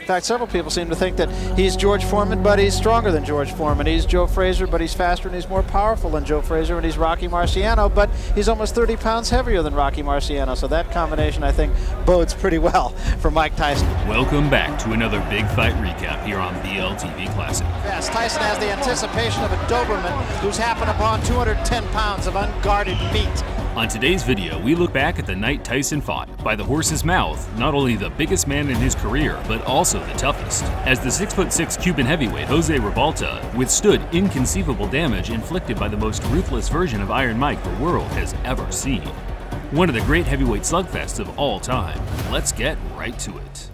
fact, several people seem to think that he's George Foreman, but he's stronger than George Foreman. He's Joe Frazier, but he's faster and he's more powerful than Joe Frazier, and he's Rocky Marciano, but he's almost 30 pounds heavier than Rocky Marciano. So that combination, I think, bodes pretty well for Mike Tyson. Welcome back to another big fight recap here on BLTV Classic. Yes, Tyson has the anticipation of a Doberman who's happened upon 210 pounds of unguarded meat. On today's video, we look back at the night Tyson fought. By the horse's mouth, not only the biggest man in his career, but also the toughest. As the 6'6" Cuban heavyweight Jose Ribalta withstood inconceivable damage inflicted by the most ruthless version of Iron Mike the world has ever seen. One of the great heavyweight slugfests of all time. Let's get right to it.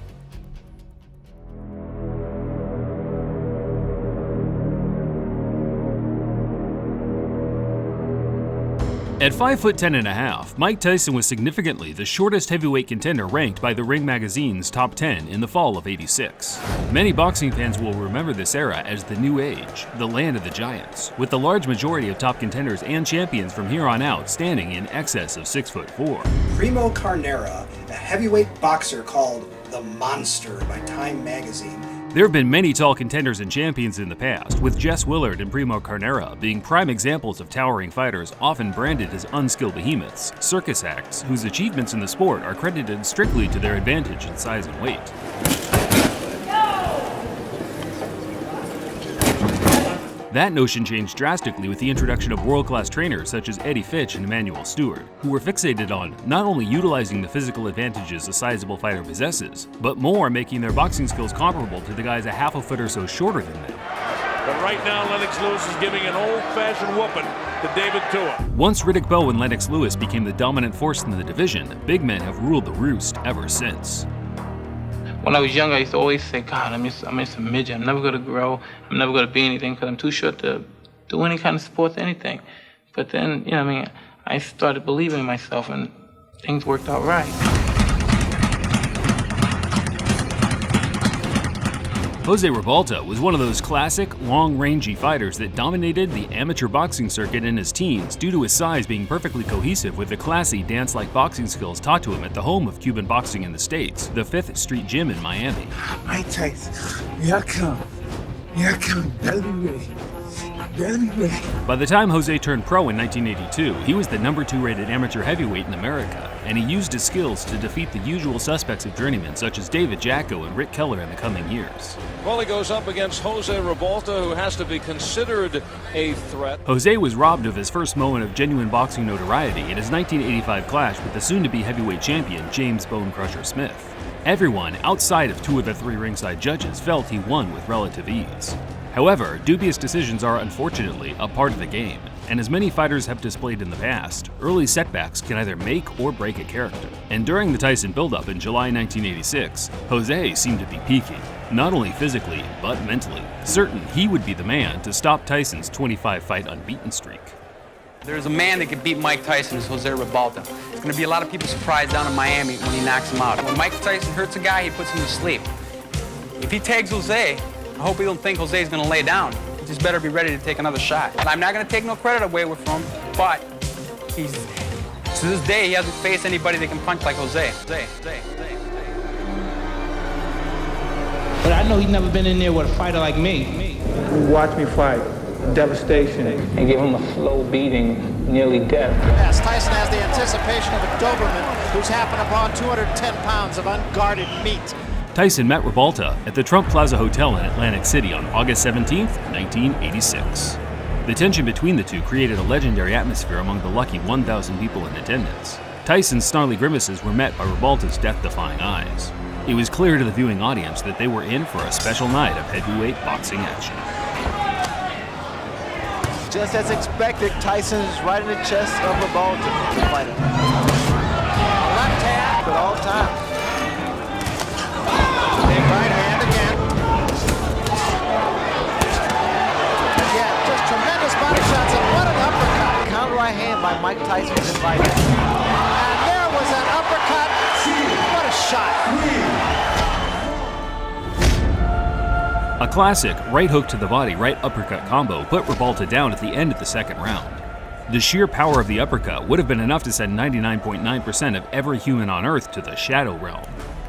At 5'10½", Mike Tyson was significantly the shortest heavyweight contender ranked by the Ring Magazine's top 10 in the fall of '86. Many boxing fans will remember this era as the New Age, the land of the giants, with the large majority of top contenders and champions from here on out standing in excess of 6'4". Primo Carnera, a heavyweight boxer called the Monster by Time magazine. There have been many tall contenders and champions in the past, with Jess Willard and Primo Carnera being prime examples of towering fighters often branded as unskilled behemoths, circus acts, whose achievements in the sport are credited strictly to their advantage in size and weight. That notion changed drastically with the introduction of world-class trainers such as Eddie Fitch and Emmanuel Stewart, who were fixated on not only utilizing the physical advantages a sizable fighter possesses, but more making their boxing skills comparable to the guys a half a foot or so shorter than them. But right now, Lennox Lewis is giving an old-fashioned whooping to David Tua. Once Riddick Bowe and Lennox Lewis became the dominant force in the division, big men have ruled the roost ever since. When I was younger, I used to always say, God, I'm just a midget. I'm never going to grow. I'm never going to be anything because I'm too short to do any kind of sports, anything. But then, I started believing in myself and things worked out right. Jose Ribalta was one of those classic, long-rangey fighters that dominated the amateur boxing circuit in his teens due to his size being perfectly cohesive with the classy, dance-like boxing skills taught to him at the home of Cuban boxing in the States, the 5th Street Gym in Miami. Mike Tyson, here I come. Here I come. Better be ready. Better be ready. By the time Jose turned pro in 1982, he was the number 2 rated amateur heavyweight in America, and he used his skills to defeat the usual suspects of journeymen such as David Jacko and Rick Keller in the coming years. Well, he goes up against Jose Ribalta, who has to be considered a threat. Jose was robbed of his first moment of genuine boxing notoriety in his 1985 clash with the soon-to-be heavyweight champion James Bone Crusher Smith. Everyone outside of 2 of the 3 ringside judges felt he won with relative ease. However, dubious decisions are unfortunately a part of the game, and as many fighters have displayed in the past, early setbacks can either make or break a character. And during the Tyson build-up in July 1986, Jose seemed to be peaking, not only physically, but mentally, certain he would be the man to stop Tyson's 25-fight unbeaten streak. There's a man that could beat Mike Tyson, is Jose Ribalta. There's going to be a lot of people surprised down in Miami when he knocks him out. When Mike Tyson hurts a guy, he puts him to sleep. If he tags Jose, I hope he don't think Jose's going to lay down. He just better be ready to take another shot. And I'm not going to take no credit away from him, but to this day, he hasn't faced anybody that can punch like Jose. But I know he's never been in there with a fighter like me. Watch me fight. Devastation. And give him a slow beating, nearly death. Yes, Tyson has the anticipation of a Doberman who's happened upon 210 pounds of unguarded meat. Tyson met Ribalta at the Trump Plaza Hotel in Atlantic City on August 17, 1986. The tension between the two created a legendary atmosphere among the lucky 1,000 people in attendance. Tyson's snarly grimaces were met by Ribalta's death-defying eyes. It was clear to the viewing audience that they were in for a special night of heavyweight boxing action. Just as expected, Tyson is right in the chest of Ribalta. Left hand at all times. Big right hand again. Again, just tremendous body shots and what an uppercut. Counter right hand by Mike Tyson was invited. And there was an uppercut. What a shot. A classic right hook to the body, right uppercut combo put Ribalta down at the end of the second round. The sheer power of the uppercut would have been enough to send 99.9% of every human on Earth to the shadow realm.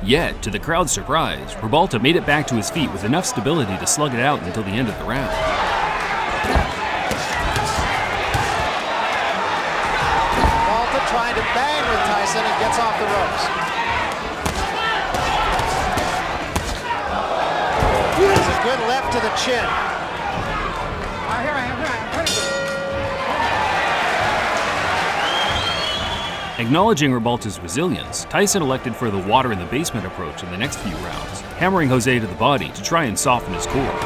Yet, to the crowd's surprise, Ribalta made it back to his feet with enough stability to slug it out until the end of the round. Ribalta trying to bang with Tyson and gets off the ropes. There's a good left to the chin. Acknowledging Ribalta's resilience, Tyson elected for the water in the basement approach in the next few rounds, hammering Jose to the body to try and soften his core. Lunging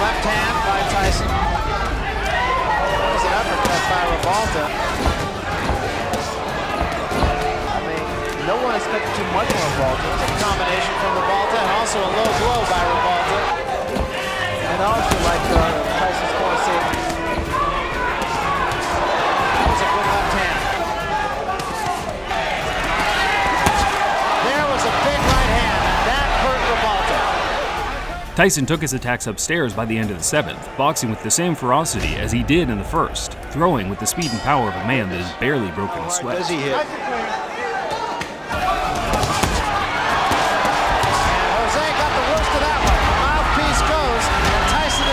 left hand by Tyson. That was an uppercut by Ribalta. No one expected too much from Ribalta. It was a combination from Ribalta and also a low blow by Ribalta. And also, like Tyson's corner safety. That was a good left hand. There was a big right hand, and that hurt Ribalta. Tyson took his attacks upstairs by the end of the 7th, boxing with the same ferocity as he did in the 1st, throwing with the speed and power of a man that has barely broken a sweat. Does he hit?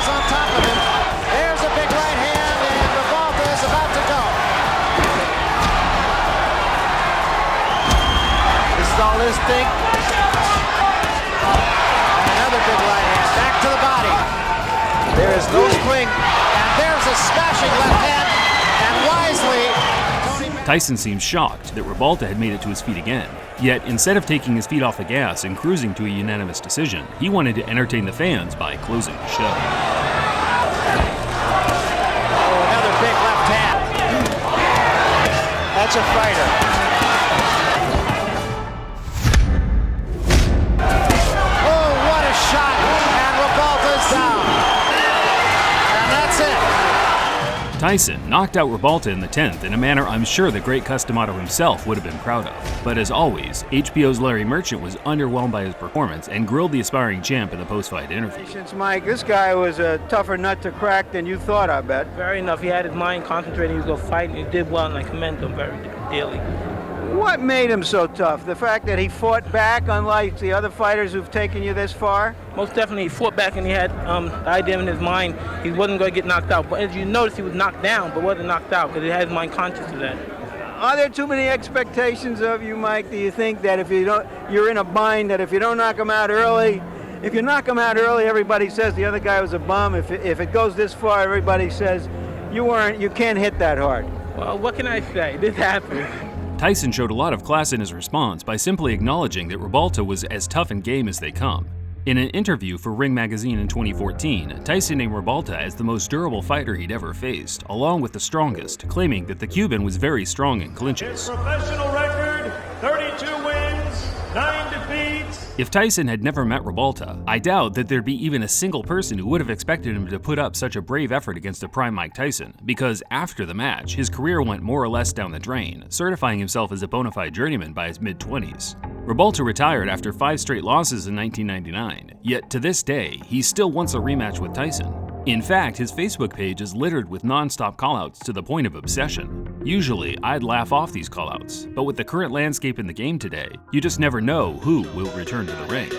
On top of him. There's a big right hand, and Ribalta is about to go. This is all instinct. And another big right hand, back to the body. There is no spring, and there's a smashing left hand, and wisely, Tyson seemed shocked that Ribalta had made it to his feet again. Yet, instead of taking his feet off the gas and cruising to a unanimous decision, he wanted to entertain the fans by closing the show. Oh, another big left hand. That's a fighter. Oh, what a shot! And Ribalta's down. And that's it. Tyson knocked out Ribalta in the 10th in a manner I'm sure the great Customato himself would have been proud of. But as always, HBO's Larry Merchant was underwhelmed by his performance and grilled the aspiring champ in the post-fight interview. Mike, this guy was a tougher nut to crack than you thought, I bet. Very enough. He had his mind concentrated. He was going to fight, and he did well, and I commend him very dearly. What made him so tough? The fact that he fought back, unlike the other fighters who've taken you this far? Most definitely, he fought back, and he had the idea in his mind he wasn't going to get knocked out. But as you notice, he was knocked down, but wasn't knocked out because he had his mind conscious of that. Are there too many expectations of you, Mike? Do you think that if you're in a bind, that if you don't knock him out early, everybody says the other guy was a bum. If it goes this far, everybody says you can't hit that hard. Well, what can I say? This happened. Tyson showed a lot of class in his response by simply acknowledging that Ribalta was as tough and game as they come. In an interview for Ring Magazine in 2014, Tyson named Ribalta as the most durable fighter he'd ever faced, along with the strongest, claiming that the Cuban was very strong in clinches. His professional record, 32 wins, 9 defeats. If Tyson had never met Ribalta, I doubt that there'd be even a single person who would have expected him to put up such a brave effort against a prime Mike Tyson, because after the match, his career went more or less down the drain, certifying himself as a bona fide journeyman by his mid-20s. Ribalta retired after 5 straight losses in 1999, yet to this day, he still wants a rematch with Tyson. In fact, his Facebook page is littered with non-stop callouts to the point of obsession. Usually, I'd laugh off these callouts, but with the current landscape in the game today, you just never know who will return to the ring.